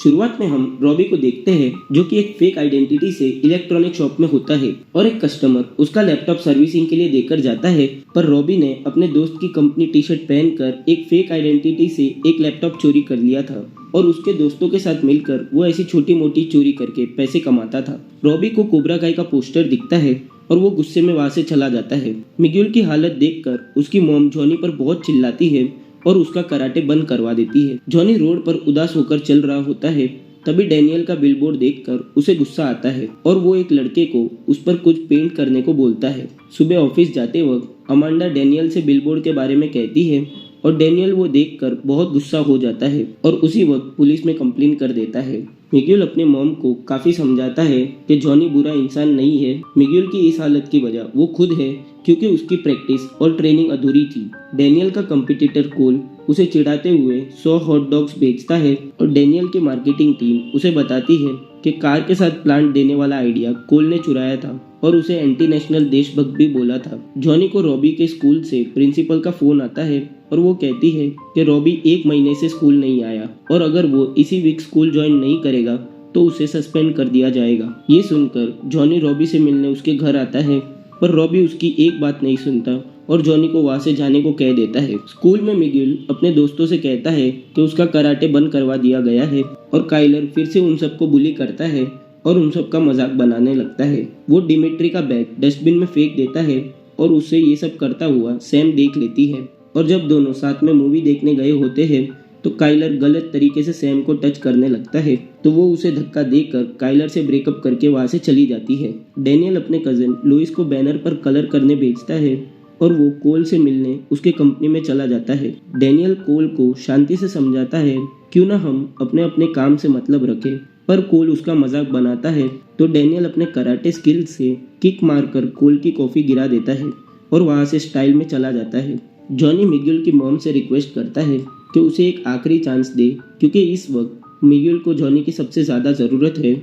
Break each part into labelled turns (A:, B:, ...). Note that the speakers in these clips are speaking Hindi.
A: शुरुआत में हम रॉबी को देखते हैं जो कि एक फेक आइडेंटिटी से इलेक्ट्रॉनिक शॉप में होता है और एक कस्टमर उसका लैपटॉप सर्विसिंग के लिए देकर जाता है। पर रॉबी ने अपने दोस्त की कंपनी टी शर्ट पहनकर एक फेक आइडेंटिटी से एक लैपटॉप चोरी कर लिया था और उसके दोस्तों के साथ मिलकर वो ऐसी छोटी मोटी चोरी करके पैसे कमाता था। रॉबी को कोबरा काई का पोस्टर दिखता है और वो गुस्से में वहां से चला जाता है। मिगुएल की हालत देखकर उसकी मॉम जॉनी पर बहुत चिल्लाती है और उसका कराटे बंद करवा देती है। जॉनी रोड पर उदास होकर चल रहा होता है, तभी डैनियल का बिलबोर्ड देखकर उसे गुस्सा आता है और वो एक लड़के को उस पर कुछ पेंट करने को बोलता है। सुबह ऑफिस जाते वक्त अमांडा डैनियल से बिलबोर्ड के बारे में कहती है और डैनियल वो देखकर बहुत गुस्सा हो जाता है और उसी वक्त पुलिस में कंप्लेन कर देता है। मिगुएल अपने मॉम को काफी समझाता है कि जॉनी बुरा इंसान नहीं है। मिगुएल की इस हालत की वजह वो खुद है क्योंकि उसकी प्रैक्टिस और ट्रेनिंग अधूरी थी। डैनियल का कंपटीटर कोल उसे चिढ़ाते हुए 100 हॉट डॉग्स बेचता है और डैनियल की मार्केटिंग टीम उसे बताती है कि कार के साथ प्लांट देने वाला आइडिया कोल ने चुराया था और उसे एंटी नेशनल देशभक्त भी बोला था। जॉनी को रॉबी के स्कूल से प्रिंसिपल का फोन आता है और वो कहती है कि रॉबी 1 महीने से स्कूल नहीं आया और अगर वो इसी वीक स्कूल ज्वाइन नहीं करेगा तो उसे सस्पेंड कर दिया जाएगा। ये सुनकर जॉनी रॉबी से मिलने उसके घर आता है पर रॉबी उसकी एक बात नहीं सुनता और जॉनी को वहां से जाने को कह देता है। स्कूल में मिगुएल अपने दोस्तों से कहता है कि उसका कराटे बंद करवा दिया गया है और काइलर फिर से उन सबको बुली करता है और उन सब का मजाक बनाने लगता है। वो डिमिट्री का बैग डस्टबिन में फेंक देता है और उससे ये सब करता हुआ सैम देख लेती है और जब दोनों साथ में मूवी देखने गए होते हैं तो काइलर गलत तरीके से सैम को टच करने लगता है तो वो उसे धक्का देकर काइलर से ब्रेकअप करके वहां से चली जाती है। डैनियल अपने कजिन लुइस को बैनर पर कलर करने भेजता है और वो कोल से मिलने उसके कंपनी में चला जाता है। डैनियल कोल को शांति से समझाता है क्यों ना हम अपने अपने काम से मतलब रखें, पर कोल उसका मजाक बनाता है तो डैनियल अपने कराटे स्किल से किक मारकर कोल की कॉफी गिरा देता है और वहां से स्टाइल में चला जाता है। जॉनी मिगुएल की मॉम से रिक्वेस्ट करता है कि उसे एक आखिरी चांस दे क्योंकि इस वक्त मिगुएल को जॉनी की सबसे ज़्यादा ज़रूरत है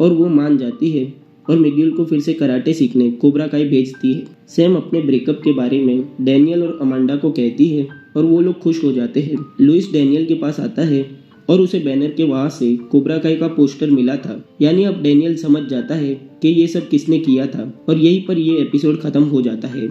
A: और वो मान जाती है और मिगुएल को फिर से कराटे सीखने कोबरा काई भेजती है। सैम अपने ब्रेकअप के बारे में डैनियल और अमांडा को कहती है और वो लोग खुश हो जाते हैं। लुइस डैनियल के पास आता है और उसे बैनर के वहां से कोबरा काई का पोस्टर मिला था, यानी अब डैनियल समझ जाता है कि ये सब किसने किया था और यहीं पर ये एपिसोड खत्म हो जाता है।